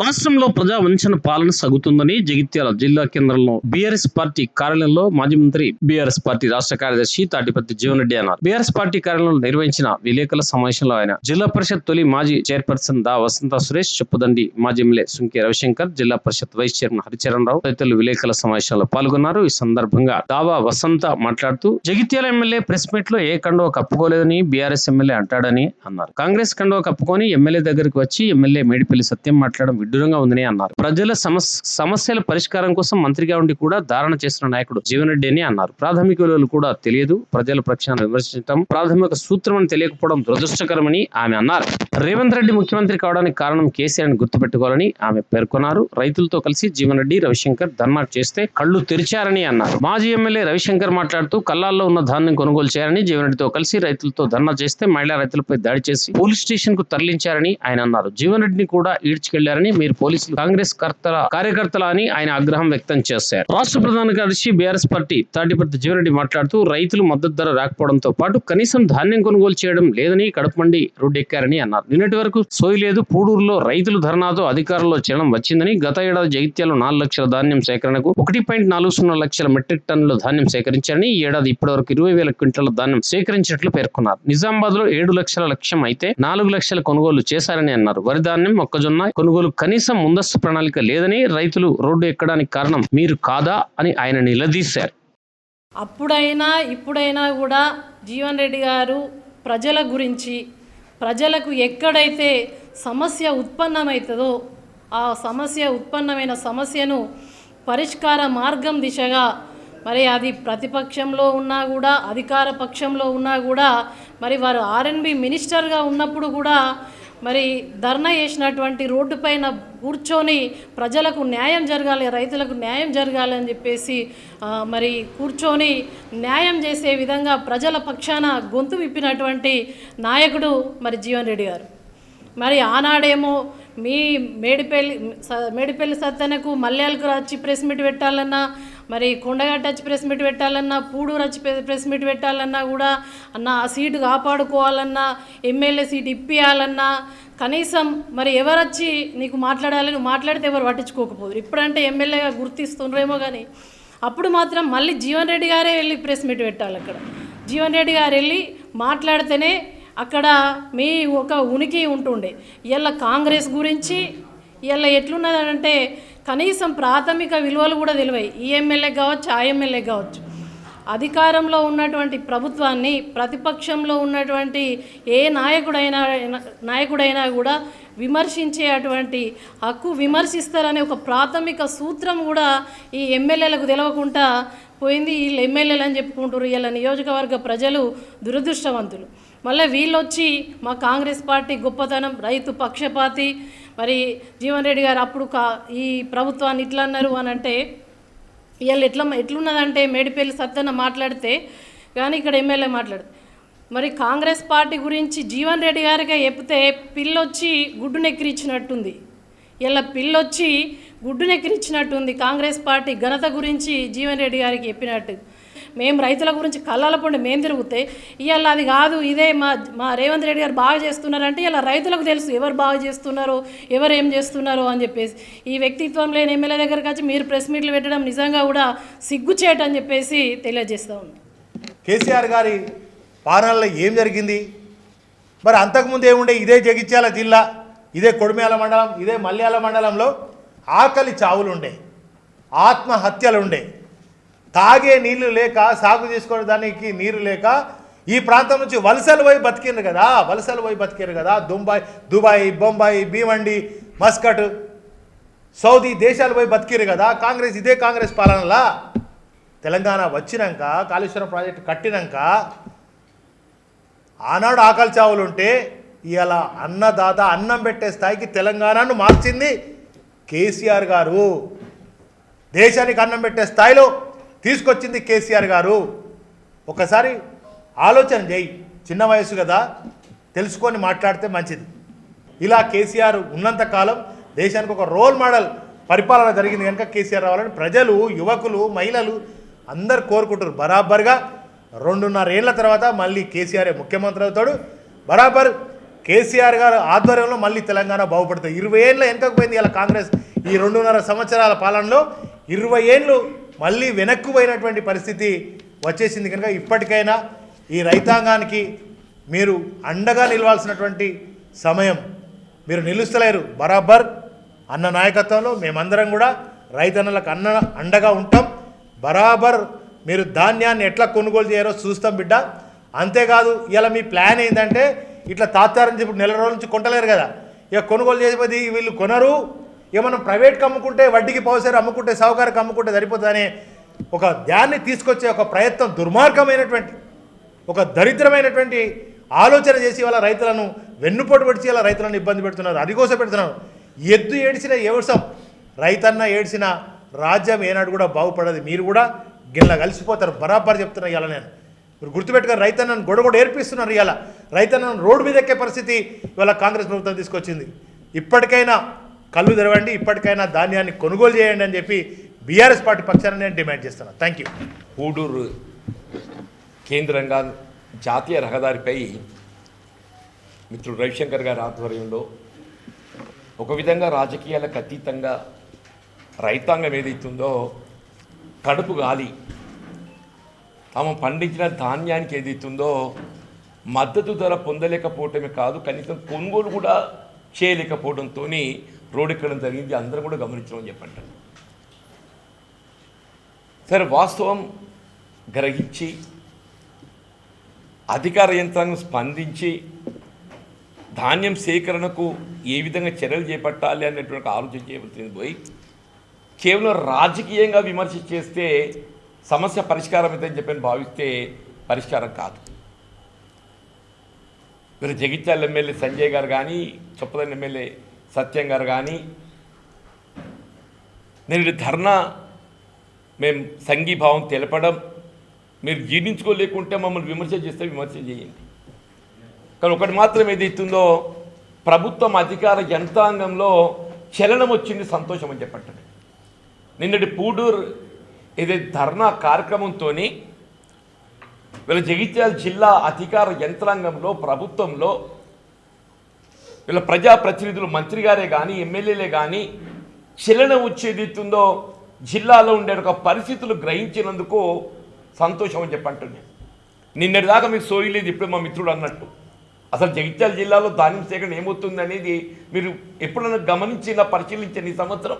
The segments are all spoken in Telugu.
రాష్ట్రంలో ప్రజా వంచన పాలన సాగుతుందని జగిత్యాల జిల్లా కేంద్రంలో బీఆర్ఎస్ పార్టీ కార్యాలయంలో మాజీ మంత్రి బీఆర్ఎస్ పార్టీ రాష్ట్ర కార్యదర్శి తాటిపత్తి జీవన్ రెడ్డి అన్నారు. బీఆర్ఎస్ పార్టీ కార్యాలయంలో నిర్వహించిన విలేకరుల సమావేశంలో ఆయన జిల్లా పరిషత్ తొలి మాజీ చైర్పర్సన్ దా వసంత సురేష్, చెప్పుదండి మాజీ ఎమ్మెల్యే సుంకే రవిశంకర్, జిల్లా పరిషత్ వైస్ చైర్మన్ హరిచరణ్ రావు తదితరులు విలేకరుల సమావేశంలో పాల్గొన్నారు. ఈ సందర్భంగా దావా వసంత మాట్లాడుతూ జగిత్యాల ఎమ్మెల్యే ప్రెస్ మీట్ లో ఏ కండువ కప్పుకోలేదని బీఆర్ఎస్ ఎమ్మెల్యే అంటాడని అన్నారు. కాంగ్రెస్ కండువ కప్పుకొని ఎమ్మెల్యే దగ్గరికి వచ్చి ఎమ్మెల్యే మేడిపల్లి సత్యం మాట్లాడడం విడ్డూరంగా ఉందని అన్నారు. ప్రజల సమస్యల పరిష్కారం కోసం మంత్రిగా ఉండి కూడా ధారణ చేసిన నాయకుడు జీవన్ రెడ్డి అని అన్నారు. ప్రాథమిక విలువలు కూడా తెలియదు, ప్రజల పక్షాన్ని విమర్శించడం ప్రాథమిక సూత్రం అని తెలియకపోవడం దురదృష్టకరమని ఆమె అన్నారు. రేవంత్ రెడ్డి ముఖ్యమంత్రి కావడానికి కారణం కేసీఆర్ ని గుర్తుపెట్టుకోవాలని ఆమె పేర్కొన్నారు. రైతులతో కలిసి జీవన్ రెడ్డి, రవిశంకర్ ధర్నా చేస్తే కళ్లు తెరిచారని అన్నారు. మాజీ ఎమ్మెల్యే రవిశంకర్ మాట్లాడుతూ కల్లాల్లో ఉన్న ధాన్యం కొనుగోలు చేయాలని జీవన్ రెడ్డితో కలిసి రైతులతో ధర్నా చేస్తే మహిళా రైతులపై దాడి చేసి పోలీస్ స్టేషన్ కు తరలించారని ఆయన అన్నారు. జీవన్ రెడ్డిని కూడా ఈడ్చుకెళ్లారని, మీరు పోలీసులు కాంగ్రెస్ కార్యకర్తల అని ఆయన ఆగ్రహం వ్యక్తం చేశారు. రాష్ట్ర ప్రధాన కార్యదర్శి బీఆర్ఎస్ పార్టీ తాటిపత్తి జీవన్ రెడ్డి మాట్లాడుతూ రైతులు మద్దతు ధర రాకపోవడంతో పాటు కనీసం ధాన్యం కొనుగోలు చేయడం లేదని కడుపుమండి రోడ్డెక్కారని అన్నారు. నిన్నటి వరకు సోయి లేదు, పూడూరులో రైతులు ధర్నాతో అధికారంలో చేయడం వచ్చిందని, గత ఏడాది జగిత్యాలలో 4 లక్షల ధాన్యం సేకరణకు 1.40 లక్షల మెట్రిక్ టన్నుల ధాన్యం సేకరించారని, ఈ ఏడాది ఇప్పటి వరకు 20,000 క్వింటాల ధాన్యం సేకరించినట్లు పేర్కొన్నారు. నిజామాబాద్ లో 7 లక్షల లక్ష్యం అయితే 4 లక్షల కొనుగోలు చేశారని అన్నారు. వరి ధాన్యం, మొక్కజొన్న కొనుగోలు కనీసం ముందస్తు ప్రణాళిక లేదని, రైతులు రోడ్డు ఎక్కడానికి కారణం మీరు కాదా అని ఆయన నిలదీశారు. అప్పుడైనా ఇప్పుడైనా కూడా జీవన్ రెడ్డి గారు ప్రజల గురించి, ప్రజలకు ఎక్కడైతే సమస్య ఉత్పన్నమవుతుందో ఆ ఉత్పన్నమైన సమస్యను పరిష్కార మార్గం దిశగా, మరి అది ప్రతిపక్షంలో ఉన్నా కూడా అధికార పక్షంలో ఉన్నా కూడా, మరి వారు ఆర్ఎన్బి మినిస్టర్గా ఉన్నప్పుడు కూడా మరి ధర్నా చేసినటువంటి రోడ్డు పైన కూర్చొని ప్రజలకు న్యాయం జరగాలి, రైతులకు న్యాయం జరగాలి అని చెప్పేసి మరి కూర్చొని న్యాయం చేసే విధంగా ప్రజల పక్షాన గొంతు విప్పినటువంటి నాయకుడు మరి జీవన్ రెడ్డి గారు. మరి ఆనాడేమో మీ మేడిపల్లి సత్తెనకు మల్యాలకు వచ్చి ప్రెస్ మీట్ పెట్టాలన్నా, మరి కొండగట్ట వచ్చి ప్రెస్ మీట్ పెట్టాలన్నా, పూడూరు వచ్చి ప్రెస్ మీట్ పెట్టాలన్నా కూడా అన్న ఆ సీటు కాపాడుకోవాలన్నా, ఎమ్మెల్యే సీటు ఇప్పియాలన్నా కనీసం మరి ఎవరొచ్చి నీకు మాట్లాడాలి, నువ్వు మాట్లాడితే ఎవరు పట్టించుకోకపోదు. ఇప్పుడంటే ఎమ్మెల్యేగా గుర్తిస్తుండ్రేమో కానీ అప్పుడు మాత్రం మళ్ళీ జీవన్ రెడ్డి గారే వెళ్ళి ప్రెస్ మీట్ పెట్టాలి. అక్కడ జీవన్ రెడ్డి గారు వెళ్ళి మాట్లాడితేనే అక్కడ మీ ఒక ఉనికి ఉంటుండే. ఇలా కాంగ్రెస్ గురించి ఇలా ఎట్లున్నదంటే కనీసం ప్రాథమిక విలువలు కూడా తెలివాయి. ఈ ఎమ్మెల్యే కావచ్చు, ఆ ఎమ్మెల్యే కావచ్చు. అధికారంలో ఉన్నటువంటి ప్రభుత్వాన్ని, ప్రతిపక్షంలో ఉన్నటువంటి ఏ నాయకుడైనా కూడా విమర్శించే అటువంటి హక్కు, విమర్శిస్తారనే ఒక ప్రాథమిక సూత్రం కూడా ఈ ఎమ్మెల్యేలకు తెలవకుండా పోయింది. వీళ్ళు ఎమ్మెల్యేలు అని చెప్పుకుంటారు. ఇలా నియోజకవర్గ ప్రజలు దురదృష్టవంతులు. మళ్ళీ వీళ్ళు వచ్చి మా కాంగ్రెస్ పార్టీ గొప్పతనం, రైతు పక్షపాతి, మరి జీవన్ రెడ్డి గారు అప్పుడు ఈ ప్రభుత్వాన్ని ఇట్లా అన్నారు అని అంటే, వీళ్ళు ఎట్లున్నదంటే మేడిపల్లి సత్తెన మాట్లాడితే కానీ ఇక్కడ ఎమ్మెల్యే మాట్లాడితే, మరి కాంగ్రెస్ పార్టీ గురించి జీవన్ రెడ్డి గారిగా చెప్తే పిల్లొచ్చి గుడ్డు నెక్కిరిచ్చినట్టుంది. ఇలా పిల్లొచ్చి గుడ్డు నెక్కిరిచ్చినట్టుంది. కాంగ్రెస్ పార్టీ ఘనత గురించి జీవన్ రెడ్డి గారికి చెప్పినట్టు. మేము రైతుల గురించి కళ్ళాల పండి మేము తిరిగితే ఇవాళ అది కాదు, ఇదే మా రేవంత్ రెడ్డి గారు బాగా చేస్తున్నారంటే ఇలా రైతులకు తెలుసు ఎవరు బాగా చేస్తున్నారో, ఎవరు ఏం చేస్తున్నారో అని చెప్పేసి. ఈ వ్యక్తిత్వం లేని ఎమ్మెల్యే దగ్గరికి వచ్చి మీరు ప్రెస్ మీట్లు పెట్టడం నిజంగా కూడా సిగ్గుచేటని చెప్పేసి తెలియజేస్తూ ఉంది. కేసీఆర్ గారి పాలనలో ఏం జరిగింది? మరి అంతకుముందు ఏముండే? ఇదే జగిత్యాల జిల్లా, ఇదే కొడిమేల మండలం, ఇదే మల్యాల మండలంలో ఆకలి చావులుండే, ఆత్మహత్యలుండే, తాగే నీళ్లు లేక, సాగు చేసుకోవడానికి నీరు లేక ఈ ప్రాంతం నుంచి వలసలు పోయి బతికారు కదా. దుబాయ్, బొంబాయి, భీమండి, మస్కట్, సౌదీ దేశాలు పోయి బతికారు కదా. ఇదే కాంగ్రెస్ పాలనలా తెలంగాణ వచ్చినాక, కాళేశ్వరం ప్రాజెక్టు కట్టినాక ఆనాడు ఆకలి చావులుంటే ఇవాళ అన్నదాత, అన్నం పెట్టే స్థాయికి తెలంగాణను మార్చింది కేసీఆర్ గారు. దేశానికి అన్నం పెట్టే స్థాయిలో తీసుకొచ్చింది కేసీఆర్ గారు. ఒకసారి ఆలోచన చేయి, చిన్న వయసు కదా, తెలుసుకొని మాట్లాడితే మంచిది. ఇలా కేసీఆర్ ఉన్నంతకాలం దేశానికి ఒక రోల్ మోడల్ పరిపాలన జరిగింది కనుక కేసీఆర్ రావాలని ప్రజలు, యువకులు, మహిళలు అందరు కోరుకుంటారు. బరాబర్గా 2.5 ఏళ్ల తర్వాత మళ్ళీ కేసీఆర్ ముఖ్యమంత్రి అవుతాడు. బరాబర్ కేసీఆర్ గారు ఆధ్వర్యంలో మళ్ళీ తెలంగాణ బాగుపడుతుంది. 20 ఏళ్ళ వెనకపోయింది ఇలా కాంగ్రెస్. ఈ 2.5 సంవత్సరాల పాలనలో 20 ఏళ్ళు మళ్ళీ వెనక్కు పోయినటువంటి పరిస్థితి వచ్చేసింది. కనుక ఇప్పటికైనా ఈ రైతాంగానికి మీరు అండగా నిలవాల్సినటువంటి సమయం. మీరు నిలుస్తలేరు. బరాబర్ అన్న నాయకత్వంలో మేమందరం కూడా రైతన్నలకు అండగా ఉంటాం. బరాబర్ మీరు ధాన్యాన్ని ఎట్లా కొనుగోలు చేయరో చూస్తాం బిడ్డ. అంతేకాదు ఇలా మీ ప్లాన్ ఏంటంటే ఇట్లా తాత్సారం ఇప్పుడు నెల రోజుల నుంచి కొంటలేరు కదా, ఇక కొనుగోలు చేసేది వీళ్ళు కొనరు, ఇక మనం ప్రైవేట్కి అమ్ముకుంటే వడ్డీకి పౌసరు అమ్ముకుంటే సౌకర్యకి అమ్ముకుంటే సరిపోతుందనే ఒక దాన్ని తీసుకొచ్చే ఒక ప్రయత్నం, దుర్మార్గమైనటువంటి ఒక దరిద్రమైనటువంటి ఆలోచన చేసి వాళ్ళ రైతులను వెన్నుపోటు పడిచి వాళ్ళ రైతులను ఇబ్బంది పెడుతున్నారు, అరిగోస పెడుతున్నారు. ఎద్దు ఏడ్చిన ఎవసం, రైతన్న ఏడ్చిన రాజ్యం ఏనాడు కూడా బాగుపడదు. మీరు కూడా గిన్నె కలిసిపోతారు. బరాబర్ చెప్తున్నా ఇవాళ నేను. మీరు గుర్తుపెట్టుకొని రైతన్నను గొడగొడ ఏర్పిస్తున్నారు. ఇవాళ రైతన్నను రోడ్డు మీద ఎక్కే పరిస్థితి ఇవాళ కాంగ్రెస్ ప్రభుత్వం తీసుకొచ్చింది. ఇప్పటికైనా కళ్ళు తెరవండి, ఇప్పటికైనా ధాన్యాన్ని కొనుగోలు చేయండి అని చెప్పి బీఆర్ఎస్ పార్టీ పక్షాన నేను డిమాండ్ చేస్తున్నాను. Thank you. పూడూరు కేంద్రంగా జాతీయ రహదారిపై మిత్రుడు రవిశంకర్ గారి ఆధ్వర్యంలో ఒక విధంగా రాజకీయాలకు అతీతంగా రైతాంగం ఏదైతుందో కడుపు గాలి తాము పండించిన ధాన్యానికి ఏదైతుందో మద్దతు ధర పొందలేకపోవటమే కాదు, కనీసం కొనుగోలు కూడా చేయలేకపోవడంతో రోడ్డెక్కడం జరిగింది. అందరూ కూడా గమనించమని చెప్పంటారు. సరే, వాస్తవం గ్రహించి అధికార యంత్రాంగం స్పందించి ధాన్యం సేకరణకు ఏ విధంగా చర్యలు చేపట్టాలి అనేటువంటి ఆలోచన చేయవలసింది పోయి కేవలం రాజకీయంగా విమర్శ చేస్తే సమస్య పరిష్కారం అవుతుందని చెప్పని భావిస్తే పరిష్కారం కాదు. మీరు జగిత్యాల ఎమ్మెల్యే సంజయ్ గారు కానీ, చొప్పదండి ఎమ్మెల్యే సత్యం గారు కానీ, నేను ధర్నా మేము సంఘీభావం తెలపడం, మీరు జీర్ణించుకోలేకుంటే మమ్మల్ని విమర్శ చేస్తే విమర్శ చేయండి. కానీ ఒకటి మాత్రం ఏదైతుందో ప్రభుత్వం అధికార యంత్రాంగంలో చలనం వచ్చింది, సంతోషం అని చెప్పండి. నిన్నటి పూడూరు ఏదైతే ధర్నా కార్యక్రమంతో వీళ్ళ జగిత్యాల జిల్లా అధికార యంత్రాంగంలో ప్రభుత్వంలో వీళ్ళ ప్రజాప్రతినిధులు మంత్రి గారే కానీ ఎమ్మెల్యేలే కానీ చలనం వచ్చేదిస్తుందో జిల్లాలో ఉండే ఒక పరిస్థితులు గ్రహించినందుకు సంతోషం అని చెప్పంటున్నాను. నిన్నటి దాకా మీకు సోయలేదు, ఇప్పుడు మా మిత్రుడు అన్నట్టు అసలు జగిత్యాల జిల్లాలో ధాన్యం సేకరణ ఏమవుతుంది అనేది మీరు ఎప్పుడైనా గమనించినా పరిశీలించండి. ఈ సంవత్సరం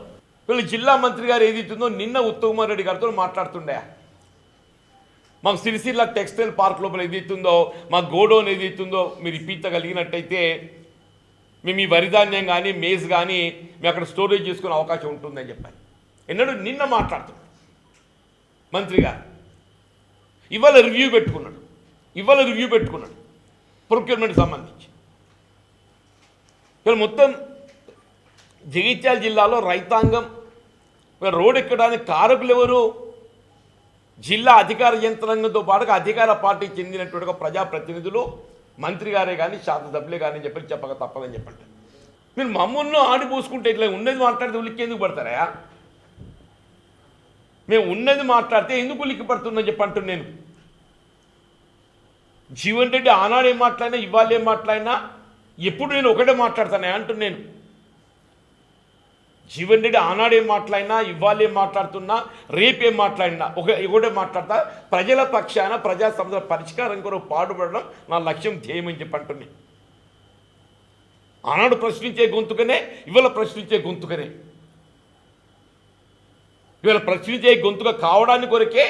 వీళ్ళు జిల్లా మంత్రి గారు ఏదైతుందో నిన్న ఉత్తమ్ రెడ్డి గారితో మాట్లాడుతుండే, మాకు సిరిసిల్ల టెక్స్టైల్ పార్క్ లోపల ఏదైతుందో మా గోడౌన్ ఏదైతుందో మీరు ఇప్పించగలిగినట్టయితే మేము ఈ వరిధాన్యం కానీ మేజ్ కానీ మేము అక్కడ స్టోరేజ్ చేసుకునే అవకాశం ఉంటుందని చెప్పాను. ఎన్నడూ నిన్న మాట్లాడుతున్నాడు మంత్రి గారు. ఇవాళ రివ్యూ పెట్టుకున్నాడు ప్రొక్యూర్మెంట్ సంబంధించి. ఇక్కడ మొత్తం జగిత్యాల జిల్లాలో రైతాంగం రోడ్ ఎక్కడానికి కారకులు ఎవరు? జిల్లా అధికార యంత్రాంగంతో పాటుగా అధికార పార్టీకి చెందినటువంటి ప్రజాప్రతినిధులు, మంత్రి గారే కానీ శాసనసభ్యులే కానీ చెప్పక తప్పదని చెప్పండి. మీరు మమ్మల్ని ఆడిపోసుకుంటే ఇట్లా ఉన్నది మాట్లాడితే ఉలిక్కి ఎందుకు పడతారా? మేము ఉన్నది మాట్లాడితే ఎందుకు ఉలిక్కి పడుతుందని చెప్పంటున్నాను నేను. జీవన్ రెడ్డి ఆనాడు ఏం మాట్లాడినా ఇవాళ ఏం మాట్లాడినా ఎప్పుడు నేను ఒకటే మాట్లాడతానే అంటున్నాను నేను. జీవన్ రెడ్డి ఆనాడు ఏం మాట్లాడినా ఇవాళ ఏం మాట్లాడుతున్నా రేపేం మాట్లాడినా ఒకటే మాట్లాడతా. ప్రజల పక్షాన ప్రజా సమస్యల పరిష్కారం కొరకు పాటుపడడం నా లక్ష్యం, ధ్యేయం అని చెప్పి అంటున్నాను. ఆనాడు ప్రశ్నించే గొంతుకనే ఇవాళ ప్రశ్నించే గొంతుకనే. ఇవాళ ప్రశ్నించే గొంతుక కావడానికి కొరకే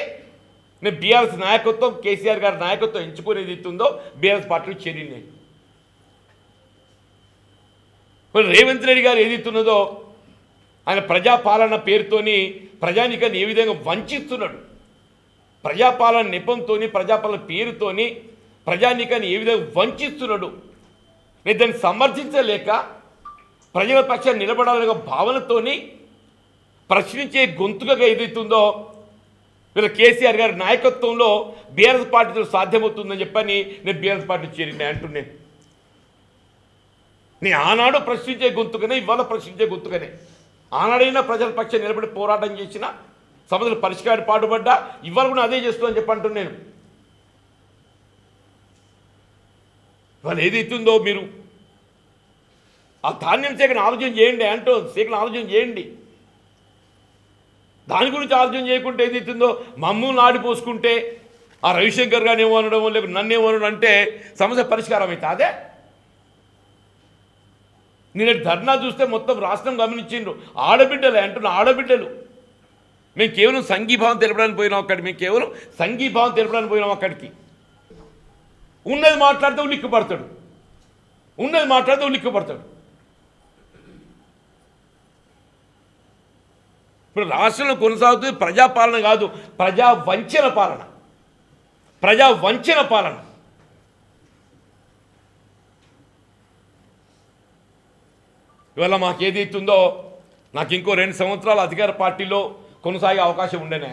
నేను బీఆర్ఎస్ నాయకత్వం, కేసీఆర్ గారి నాయకత్వం ఎంచుకునేది ఇస్తుందో బీఆర్ఎస్ పార్టీలో చేరింది. రేవంత్ రెడ్డి గారు ఏదిస్తున్నదో ఆయన ప్రజాపాలన పేరుతోని ప్రజానికాన్ని ఏ విధంగా వంచిస్తున్నాడు, ప్రజాపాలన నెపంతో ప్రజాపాలన పేరుతోని ప్రజానికాన్ని ఏ విధంగా వంచిస్తున్నాడు. నేను దాన్ని సమర్థించలేక ప్రజల పక్షాన్ని నిలబడాలనే భావనతోని ప్రశ్నించే గొంతుకగా ఏదైతుందో వీళ్ళ కేసీఆర్ గారి నాయకత్వంలో బీఆర్ఎస్ పార్టీతో సాధ్యమవుతుందని చెప్పని నేను బీఆర్ఎస్ పార్టీ చేరిన అంటున్నాను. నేను ఆనాడు ప్రశ్నించే గొంతుకనే, ఇవాళ ప్రశ్నించే గొంతుకనే. ఆనాడైనా ప్రజల పక్షం నిలబడి పోరాటం చేసిన, సమస్యల పరిష్కారం పాటుపడ్డా, ఇవాళ కూడా అదే చేస్తుందని చెప్పంటున్నాను నేను. ఇవాళ ఏదైతుందో మీరు ఆ ధాన్యం శాఖను ఆలోచన చేయండి అంటూ శాఖను ఆలోచన చేయండి. దాని గురించి ఆలోచన చేయకుంటే ఏదైతుందో మమ్మల్ని ఆడిపోసుకుంటే ఆ రవిశంకర్ గారిని ఏమనడం లేక నన్ను ఏమనడం అంటే సమస్య పరిష్కారం అవుతుంది. అదే నేను ధర్నా చూస్తే మొత్తం రాష్ట్రం గమనించిండ్రు. ఆడబిడ్డలే అంటున్న ఆడబిడ్డలు. మేము కేవలం సంఘీభావం తెలపడానికి పోయినాం అక్కడికి. మేము కేవలం సంఘీభావం తెలపడానికి పోయినాం అక్కడికి. ఉన్నది మాట్లాడితే ఉలిక్కిపడతాడు, ఉన్నది మాట్లాడితే ఉలిక్కిపడతాడు. ఇప్పుడు రాష్ట్రంలో కొనసాగుతుంది ప్రజాపాలన కాదు, ప్రజా వంచన పాలన. ప్రజా వంచన పాలన. ఇవాళ మాకు ఏదైతుందో నాకు ఇంకో 2 సంవత్సరాలు అధికార పార్టీలో కొనసాగే అవకాశం ఉండేనే.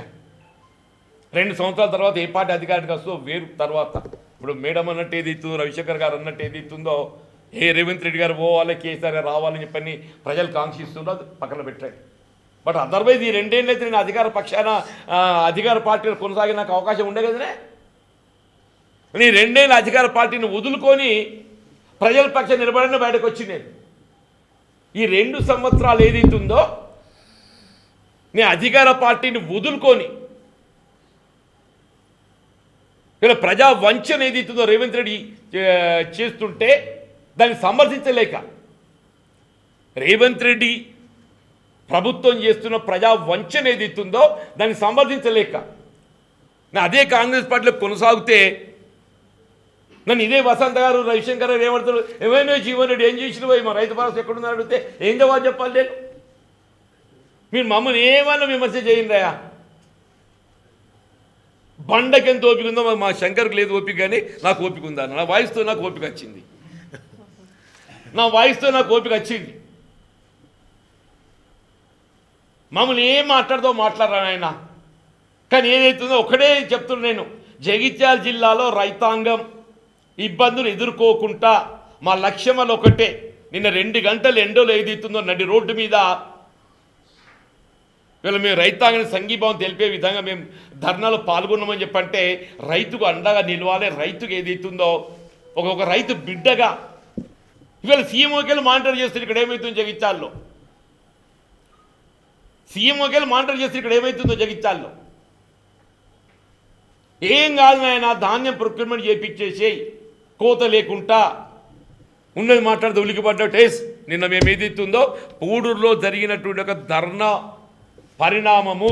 2 సంవత్సరాల తర్వాత ఏ పార్టీ అధికారికి వస్తుందో వేరు. తర్వాత ఇప్పుడు మేడం అన్నట్టు ఏదైతుందో, రవిశంకర్ గారు అన్నట్టు ఏదైతుందో, రేవంత్ రెడ్డి గారు పోవాలి, కేసీఆర్ గారు రావాలని చెప్పని ప్రజలు కాంక్షిస్తుండో అది పక్కన పెట్టండి. బట్ అదర్వైజ్ ఈ 2 ఏళ్ళు అయితే నేను అధికార పక్షాన అధికార పార్టీలో కొనసాగే నాకు అవకాశం ఉండే కదనే. నేను 2 ఏళ్ళు అధికార పార్టీని వదులుకొని ప్రజల పక్షం నిలబడిన బయటకు వచ్చి నేను ఈ 2 సంవత్సరాలు ఏదైతుందో నేను అధికార పార్టీని వదులుకొని ఇలా ప్రజా వంచన ఏదైతుందో రేవంత్ రెడ్డి చేస్తుంటే దాన్ని సమర్థించలేక, రేవంత్ రెడ్డి ప్రభుత్వం చేస్తున్న ప్రజా వంచన ఏదైతుందో దాన్ని సమర్థించలేక నేను అదే కాంగ్రెస్ పార్టీలో కొనసాగితే నన్ను ఇదే వసంత గారు రవిశంకర్ గారు ఏమంటారు, ఏమైనా జీవన్ రెడ్డి ఏం చేసిన పోయి మా రైతు భరోసా ఎక్కడున్నారు అడిగితే ఏం జవాబు చెప్పాలి నేను? మీరు మమ్మల్ని ఏమన్నా విమర్శ చేయండియా. బండకి ఎంత ఓపిక ఉందో మా శంకర్కి లేదు ఓపిక, కానీ నాకు ఓపిక ఉందా? నా వాయిస్తో నాకు ఓపిక వచ్చింది, నా వాయిస్తో నాకు ఓపిక వచ్చింది. మమ్మల్ని ఏం మాట్లాడదో మాట్లాడరా ఆయన. కానీ ఏదైతుందో ఒకటే చెప్తున్నా నేను, జగిత్యాల జిల్లాలో రైతాంగం ఇబ్బందులు ఎదుర్కోకుండా మా లక్ష్యం వల్ల ఒకటే. నిన్న 2 గంటలు ఎండలో ఏదైతుందో నడి రోడ్డు మీద వీళ్ళు మేము రైతాంగాన్ని సంఘీభావం తెలిపే విధంగా మేము ధర్నాలో పాల్గొన్నామని చెప్పంటే రైతుకు అండగా నిలవాలి. రైతుకు ఏదైతుందో ఒక రైతు బిడ్డగా ఇవాళ సీఎంఓకేలు మానిటర్ చేస్తారు. ఇక్కడ ఏమవుతుందో జగిత్యాల్లో సీఎంఓకేలు మానిటర్ చేస్తారు. ఇక్కడ ఏమవుతుందో జగిత్యాల్లో ఏం కాదు నాయన, ధాన్యం ప్రొక్యూర్మెంట్ చేయించేసేయి, కోత లేకుండా ఉన్నది మాట్లాడితే ఉలికిపడ్డ నిన్న మేము ఏదైతుందో పూడూరులో జరిగినటువంటి ఒక ధర్నా పరిణామము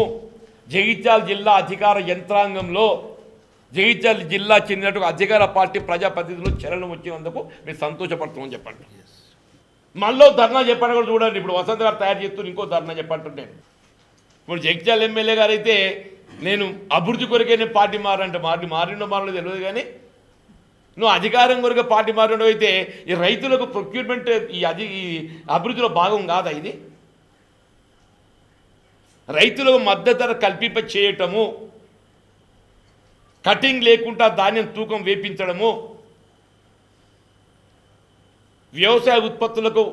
జగిత్యాల జిల్లా అధికార యంత్రాంగంలో జగిత్యాల జిల్లా చెందినట్టు అధికార పార్టీ ప్రజాప్రతినిధులు చలనం వచ్చినందుకు మీరు సంతోషపడుతున్నామని చెప్పండి. మళ్ళీ ధర్నా చెప్పండి కూడా చూడండి. ఇప్పుడు వసంత గారు తయారు చేస్తూ ఇంకో ధర్నా చెప్పంటున్నాను. ఇప్పుడు జగిత్యాల ఎమ్మెల్యే గారు అయితే నేను అభివృద్ధి కొరకే నేను పార్టీ మారంటే మారినో మారలో తెలియదు, కానీ నువ్వు అధికారం కొరకు పార్టీ మారినో అయితే ఈ రైతులకు ప్రొక్యూర్మెంట్ ఈ అభివృద్ధిలో భాగం కాదా ఇది? రైతులకు మద్దతు ధర కల్పింప చేయటము, కటింగ్ లేకుండా ధాన్యం తూకం వేపించడము, వ్యవసాయ ఉత్పత్తులకు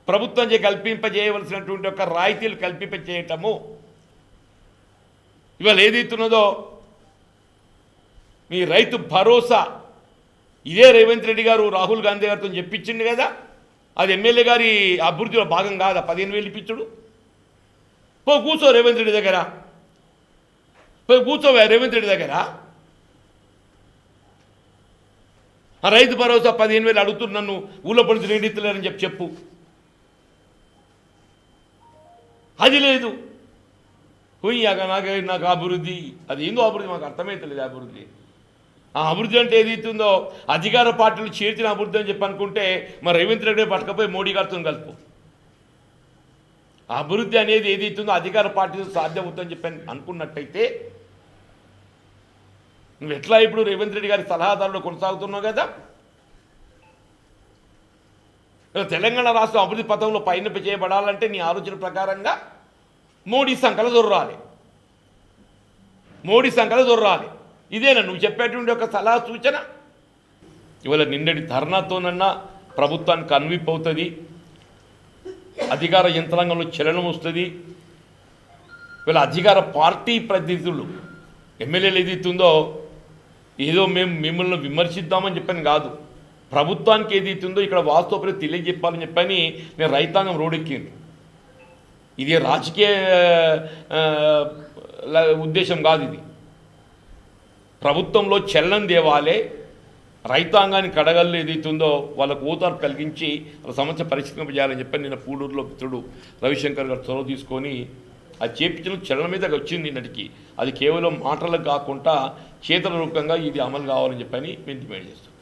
ప్రభుత్వం కల్పింపజేయవలసినటువంటి ఒక రాయితీలు కల్పింపజేయటము, ఇవాళ ఏదైతున్నదో మీ రైతు భరోసా ఇదే రేవంత్ రెడ్డి గారు రాహుల్ గాంధీ గారితో చెప్పించింది కదా, అది ఎమ్మెల్యే గారి అభివృద్ధిలో భాగం కాదా? 15,000 ఇప్పించుడు. పోయి కూర్చో రేవంత్ రెడ్డి దగ్గర, పోయి కూర్చోవా రేవంత్ రెడ్డి దగ్గర. ఆ రైతు భరోసా 15,000 అడుగుతున్నా, నన్ను ఊళ్ళో పడితే నిండితులేరని చెప్పు. అది లేదు. పోయాక నాకు అభివృద్ధి, అది ఏందో అభివృద్ధి మాకు అర్థమవుతలేదు. అభివృద్ధి ఆ అభివృద్ధి అంటే ఏదైతుందో అధికార పార్టీలు చేర్చిన అభివృద్ధి అని చెప్పి అనుకుంటే మరి రేవంత్ రెడ్డి పట్టుకపోయి మోడీ గారితో కలుపు. అభివృద్ధి అనేది ఏదైతుందో అధికార పార్టీతో సాధ్యమవుతుందని చెప్పి అనుకున్నట్టయితే నువ్వు ఎట్లా ఇప్పుడు రేవంత్ రెడ్డి గారి సలహాదారులు కొనసాగుతున్నావు కదా. తెలంగాణ రాష్ట్రం అభివృద్ధి పథంలో పైన చేయబడాలంటే నీ ఆలోచన ప్రకారంగా మోడీ సంఖ్యలో దొర్రాలి, మోడీ సంఖ్యలో దొర్రాలి. ఇదేనా నువ్వు చెప్పేటువంటి ఒక సలహా సూచన? ఇవాళ నిన్నటి ధర్నాతోనన్నా ప్రభుత్వానికి కనువిప్పు అవుతుంది, అధికార యంత్రాంగంలో చలనం వస్తుంది. ఇవాళ అధికార పార్టీ ప్రతినిధులు ఎమ్మెల్యేలు ఏదైతుందో ఏదో మేము మిమ్మల్ని విమర్శిద్దామని చెప్పని కాదు, ప్రభుత్వానికి ఏదైతుందో ఇక్కడ వాస్తవ తెలియజెప్పాలని చెప్పని నేను రైతాంగం రోడ్డెక్కింది. ఇది రాజకీయ ఉద్దేశం కాదు. ఇది ప్రభుత్వంలో చెల్లని దేవాలే రైతాంగానికి కడగల్లో ఏదైతుందో వాళ్ళకు ఓదార్పు కలిగించి వాళ్ళ సమస్య పరిష్కరింపజేయాలని చెప్పి నిన్న పూడూరులో మిత్రుడు రవిశంకర్ గారు చొరవ తీసుకొని అది చేపించడం చెల్లెల మీద వచ్చింది నిన్నటికి. అది కేవలం మాటలకు కాకుండా చేతల రూపంగా ఇది అమలు కావాలని చెప్పని మేము డిమాండ్ చేస్తాం.